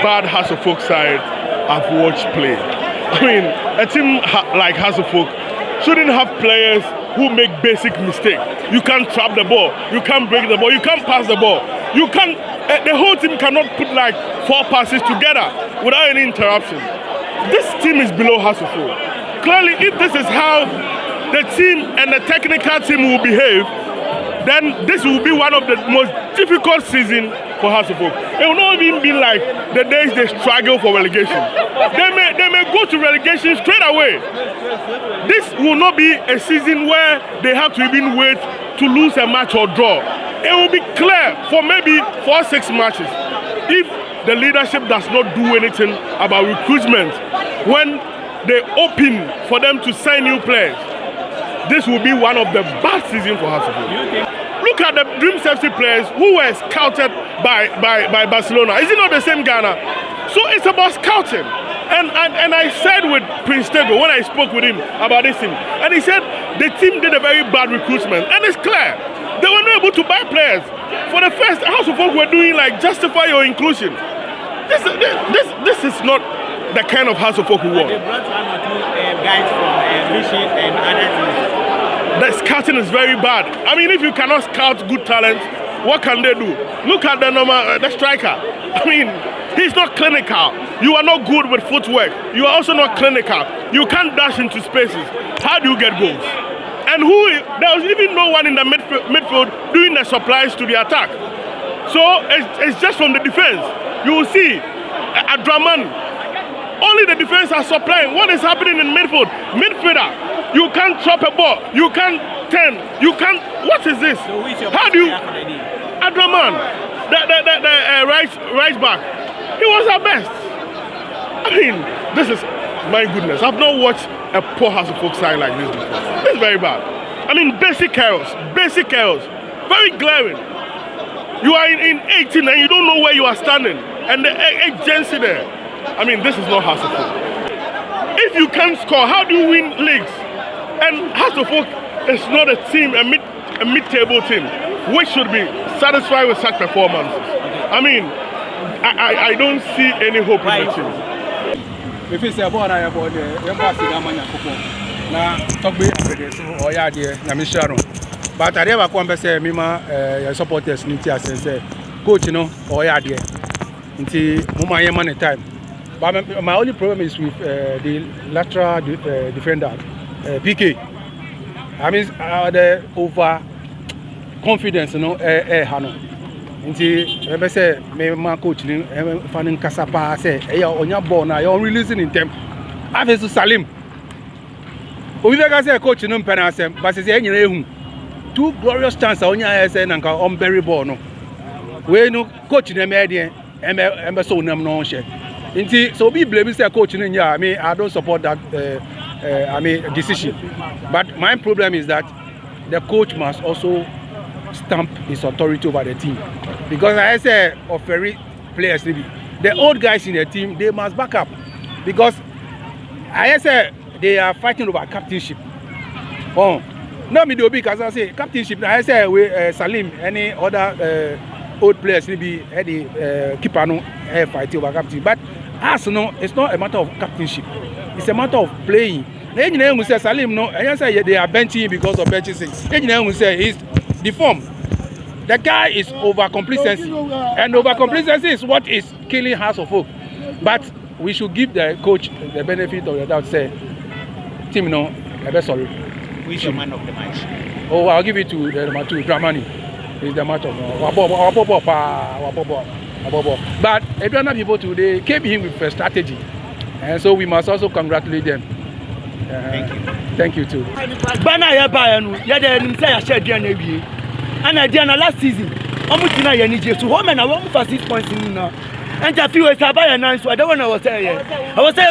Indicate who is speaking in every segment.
Speaker 1: bad Hasselhoff side I've watched play. I mean, a team like Hasselhoff shouldn't have players who make basic mistakes. You can't trap the ball, you can't break the ball, you can't pass the ball. You can't, the whole team cannot put like 4 passes together without any interruption. This team is below Hasselhoff. Clearly, if this is how the team and the technical team will behave, then this will be one of the most difficult seasons for Hasselhoff. It will not even be like the days they struggle for relegation. They may go to relegation straight away. This will not be a season where they have to even wait to lose a match or draw. It will be clear for maybe 4-6 matches. If the leadership does not do anything about recruitment, when they open for them to sign new players, this will be one of the bad seasons for Hasselhoff. Look at the Dreams FC players who were scouted by Barcelona. Is it not the same Ghana? So it's about scouting. And I said with Prince Tego when I spoke with him about this thing, and he said the team did a very bad recruitment. And it's clear, they were not able to buy players. For the first, Hasselhoff were doing like justify your inclusion. This is not the kind of Hasselhoff we want.
Speaker 2: They brought 1 or 2 guys from Vision and other teams.
Speaker 1: The scouting is very bad. I mean, if you cannot scout good talent, what can they do? Look at the striker. I mean, he's not clinical. You are not good with footwork. You are also not clinical. You can't dash into spaces. How do you get goals? And there was even no one in the midfield doing the supplies to the attack. So it's just from the defense. You will see Aduana. Only the defense are supplying. What is happening in midfield? Midfielder. You can't drop a ball. You can't turn. You can't. What is this?
Speaker 2: So
Speaker 1: how do you? Aduana, the right back. He was our best. I mean, this is my goodness. I've not watched a poor Hasselhoff side like this before. This is very bad. I mean, basic errors, very glaring. You are in 18 and you don't know where you are standing, and the agency there. I mean, this is not Hasselhoff. If you can't score, how do you win leagues? And Hasselhoff is not a team, a mid-table team, which should be satisfied with such performances. I mean, I don't see any hope in the team.
Speaker 3: If it's a boy, I have bought the embassy. Now, talk about or yard here, Namisharon. But I never come say, Mima, supporters, Nintia, say, coach, you know, or yard here. Until Muma money time. But my only problem is with the lateral defender, PK. I mean, the over confidence, you know, Hano. Until I say, my coach, Fanning Casapa, say, on your ball now, you're releasing in them. I have to Salim. We got a coach in Penasem, but it's any 2 glorious chances on your SN and on Berry Bono. We no coach in the media, and so no share. So we blame Mr. Coach in I mean, I don't support that decision. But my problem is that the coach must also stamp his authority over the team. Because I say of very players, the old guys in the team, they must back up. Because I say they are fighting over captainship. Oh, no, me do because I say captainship. I say we Salim, any other old players maybe the keeper no fighting over captainship. But as no, it's not a matter of captainship. It's a matter of playing. Then you say Salim no, and you say they are benching because of benching things. Then you say he's the form. The guy is over complacency, and over complacency is what is killing Hasselhoff. But we should give the coach the benefit of the doubt. Say, team no, I'm sorry.
Speaker 2: Who is your man of the match?
Speaker 3: Oh, I'll give it to the number 2, Dramani. He's the match of But Aduana people today came in with a strategy, and so we must also congratulate them. Thank you too.
Speaker 4: Bana ya Bayern, ya de nimsa ya share dia na wie. Ana dia na last season, omu tina ya ni je so home na one for 6 points in now. And I feel it's about na so I don't know what say. I was say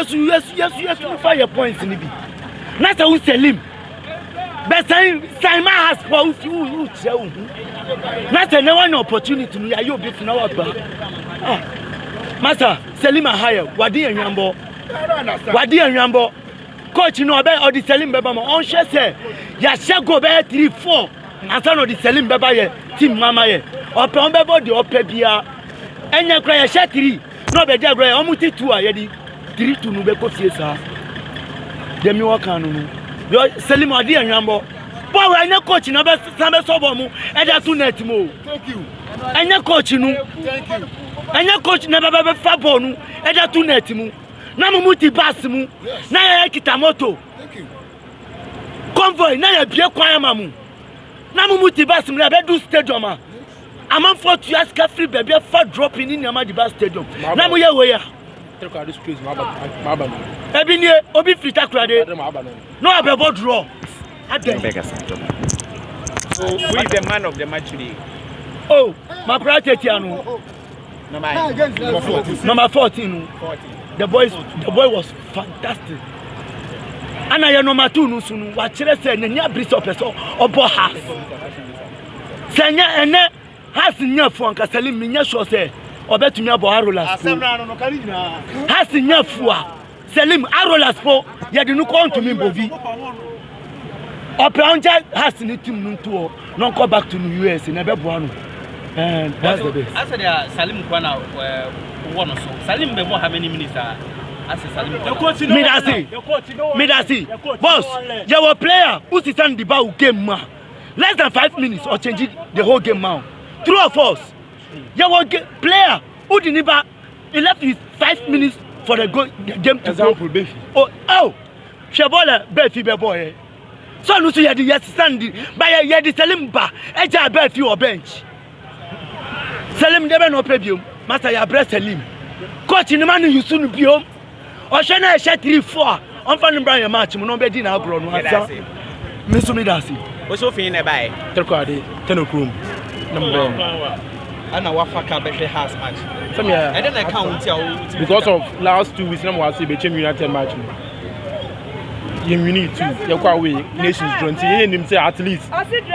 Speaker 4: yes 5 points ni bi. Na say Selim. But Simon has for you tell. Na say no one opportunity no ya you be na wa ba. Master Selim higher, wadi enwambo. Wadi enwambo. Coach no obey or the Selim beba mo on share say ya share go be 3-4 and son of the Selim beba ye team mama ye ope on beba the ope bia enya kra ya share 3 No be there bro. Omuti 2 a yedi 3-2 no be ko fie sa. Dem me work anu no. Yo Selim ade anwambo. Boy we anya coach na be sambe sobo mu. E da to net mo.
Speaker 3: Thank you.
Speaker 4: Anya coach no.
Speaker 3: Thank you.
Speaker 4: Anya coach na be fa ball no. E da to net mu. Na mu muti bus mu. Na ya kita moto.
Speaker 3: Thank you.
Speaker 4: Convoy na ya bie kwan ama mu. Na mu muti bus mu na be do stadium a. Amam for to ask free baby for dropping in Yama the bus stadium. Na mu ye we ya.
Speaker 3: Take out this crazy maba.
Speaker 4: Ebi ni obi frita krade. No abebo draw.
Speaker 2: So who is the man of the match today?
Speaker 4: Oh, my brother Tiano. Number 14. The boy was fantastic. And I number 2 no sunu wa kire say nya bris of person obo has. Senya ene has nya fu anka Salim nya sure say obetumi abo Arolas.
Speaker 2: Asemra no kari nyina.
Speaker 4: Has nya fu a Salim Arolas po ye de no come to me bovi. Opeonja has ni team no to no go back to the US na be boano. And that's the best.
Speaker 2: As there Salim Kwana one so. Salim be how many minutes as Salim.
Speaker 4: Midasi. Boss, your player who sit on the ball game ma. Less than 5 minutes or change the whole game now. True or false? Your player who didn't he left with 5 minutes for the game to
Speaker 3: example,
Speaker 4: go. Oh, Shabola Befi boy. So no see the yes standing by the Salim ba eja Befi or bench. Salim never no pay master ya breast Salim. Coach in man you soon be home. Oshana sha 3-4 on fan Brian match mo no be di na abro no asa. Me so me dasi.
Speaker 2: O so fin na bai.
Speaker 3: Terkwade tenokrum. Number
Speaker 2: Ana wafaka be house match.
Speaker 3: Some yeah.
Speaker 2: I don't account
Speaker 3: Because of last 2 weeks, I was be United match. You need to. You go away. Nations don't see him say at least.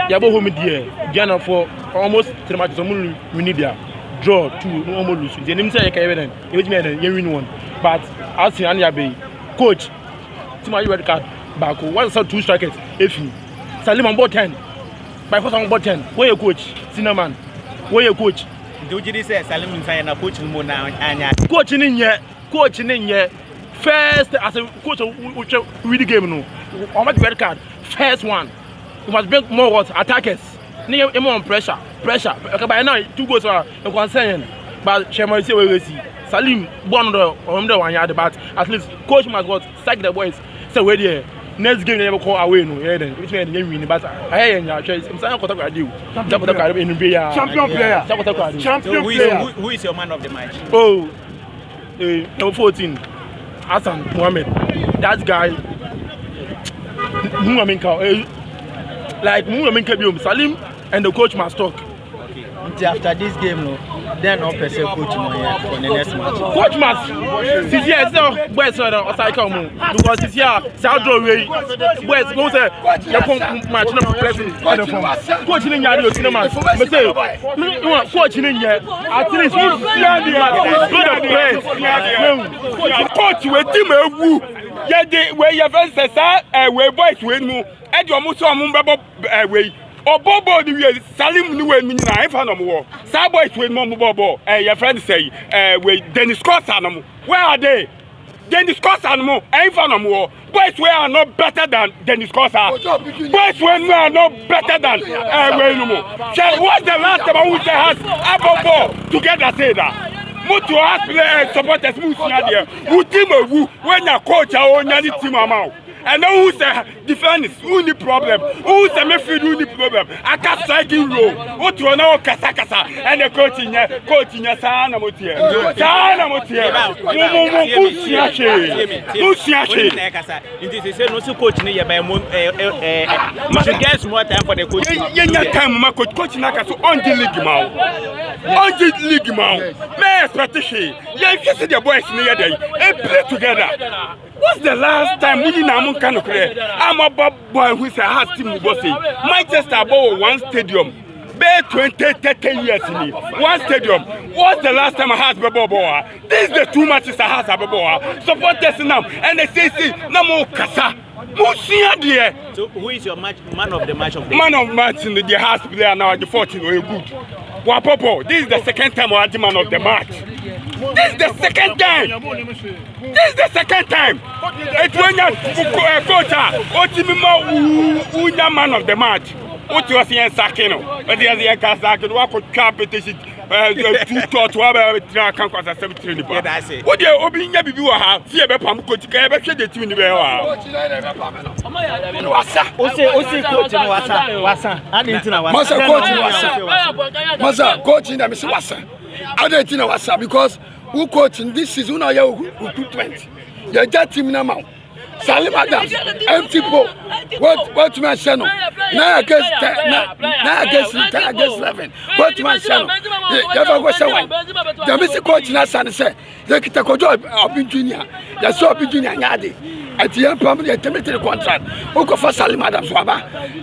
Speaker 3: You go home there. Ghana for almost 3 matches. We need there. Draw 2, no almost lose. The name say you can even. You win 1. But as the Anya Bay coach, to my red card back. One 2 strikers. If you Salim on board 10. By force on board 10. Where your coach? Cinnamon. Where your coach?
Speaker 2: Do you say Salim inside na coach mo na anya?
Speaker 3: Coach in here. First as a coach which win the game no. On my red card. First one. You must bring more what attackers. Need more pressure. Okay, by now 2 goals are concern. But Chairman say we see. Salim one on the 1 yard, but at least coach must what sack the boys. So where there. Next game never call away no. Yeah then. Which means they win. But I hear you. I'm saying what I do. Champion player.
Speaker 2: Who is your man of the match?
Speaker 3: Oh, number 14, Hassan Mohammed. That guy, Salim and the coach must talk.
Speaker 2: Okay. After this game, no, then no person coach for the next match.
Speaker 3: Coach must. This year, so boys are because this year, South Way, boys go say you match no pressing. Coach in your cinema. But say, coach in here. At least we coach we team who. Yeah, where your friends say, where boys win mu. And you must way. Bobo the Salim ni we na e fa no mo. Sa boys we mo bobo. Your friend say we Dennis Costa no mo. Where are they? Dennis Costa no mo. E fa no mo. Boys we are not better than Dennis Costa. Boys we are not better than we no mo. What's the last time we say has abobo together say that? Mutu has play supporters musia there. Who team who when your coach or any team amount. And now who's the defense? Who the problem? Who's the midfield? Who the problem? I can't strike in row. What you know, kasa and the coach in your sana motia. Sana motia. Musiache. It is no coach near by guess more time for the coach. Yenya time, my coach Nakasu on the league mouth. On the league mouth. May expectation. Yeah, you see the boys near there. They play together. What's the last time we didn't have kind of play? I'm a boy who said has team bossy. Manchester bought 1 stadium. Bay 30 years in it. 1 stadium. What's the last time I had Baboa? This is the 2 matches I had Baboa. Supporters now and they say no more Kasa.
Speaker 2: So who is your man of the match of the
Speaker 3: man of match in the house player now at the 14 or good. Wapopo, this is the second time I had the man of the match. This is the second time. This is the second time. It when you coach, Otimima, man of the match. What you are seeing, Sakino, but the other Kazak, what could competition, 2 thoughts, whatever, can't cause a 17. What do you open your view? See a pump coach, ever shed the 2 in the Masa coaching them is Wassa. I don't know Wassa because who coaching this season are your recruitment. You're just team now. Salim Adams, empty ball. What to my channel? Now against 11. What to my channel? Never was someone. The Mr. Coach Nassan said, they can take a job of Junior. They saw Junior Yadi. At the end, probably a limited contract. Who for Salim Adams?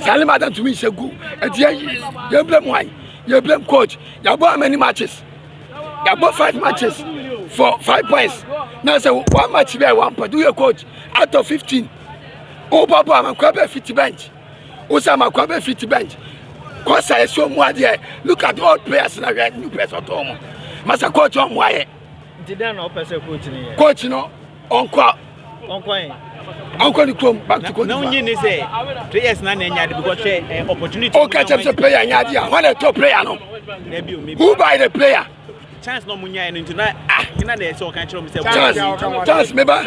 Speaker 3: Salim Adams to me so good. At the end, you blame why? You blame coach. You bought many matches. You bought 5 matches for 5 points. Now say 1 match there 1 point. Do your coach out of 15? Oh, Papa, I'm a 50 bench. Osama Kwabe 50 bench. Cause I saw more there. Look at all players now. New players at home. Master coach on why?
Speaker 4: Did I know person coaching?
Speaker 3: Coach no Uncle the Chrome back to coach.
Speaker 5: No, you say players na because opportunity.
Speaker 3: Okay, just a player Nyadia. One a top player no. Who buy the player?
Speaker 5: Chance no munya into tonight. You know there's all kind of say
Speaker 3: chance meba.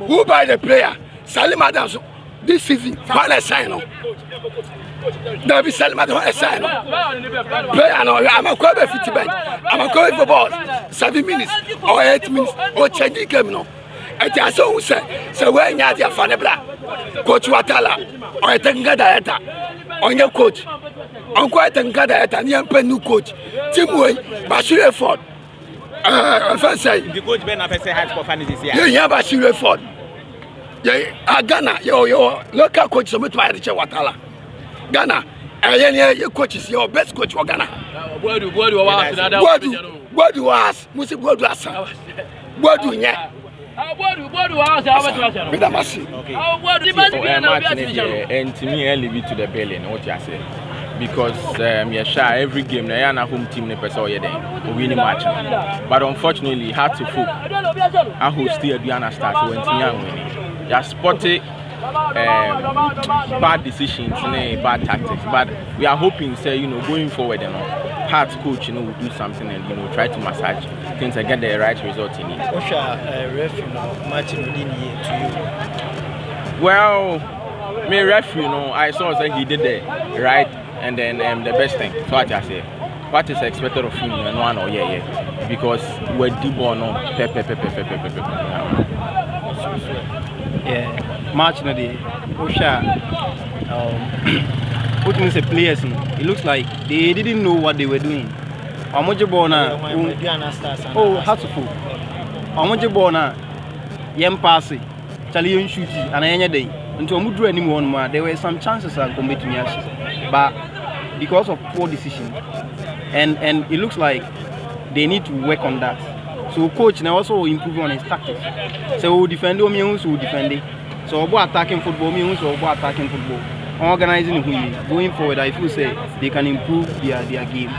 Speaker 3: Who buy the player? Salim Adams this season. One a sign no. There be Salim Adams one a sign no. Player no. I'm a Kwabe 50 bench. I'm a Kwabe for ball 7 minutes or 8 minutes or change game no. I just so say when you are the Fanebla, Coach Watala, or a technical director, on your coach, Uncle technical director, and your new coach, Timway, Bashir Ford.
Speaker 5: The coach Ben Afese has for fantasy here.
Speaker 3: You have Bashir Ford. Ghana, your local coach, so much Watala. Ghana, and your coach is your best coach for Ghana.
Speaker 2: What do
Speaker 3: you ask? Musi, what do you ask? What do you ask?
Speaker 6: And to me, I leave it to the billion. What you say? Because every game, na home team ne person we win match. But unfortunately, hard to fool. I host the Aduana stars when team winning. They spotted bad decisions, bad tactics. But we are hoping, say, going forward, hard coach, will do something and try to massage things and get the right result in it.
Speaker 4: Match within year to
Speaker 6: you? Well, me referee, I saw that he did the right and then the best thing. So what I say, what is expected of him and one or yeah, because we're deep or no,
Speaker 7: yeah, match no day. What means the players? It looks like they didn't know what they were doing. Amojibona, oh, how to fool. Amojibona, yem passy, Chalian shooty, and any day. Until Mudru anyone, there were some chances of committing us, but because of poor decision, and it looks like they need to work on that. So coach now also improve on his tactics. So we defend who defend it. So about attacking football, about attacking football. Organizing going forward, I feel say they can improve their game.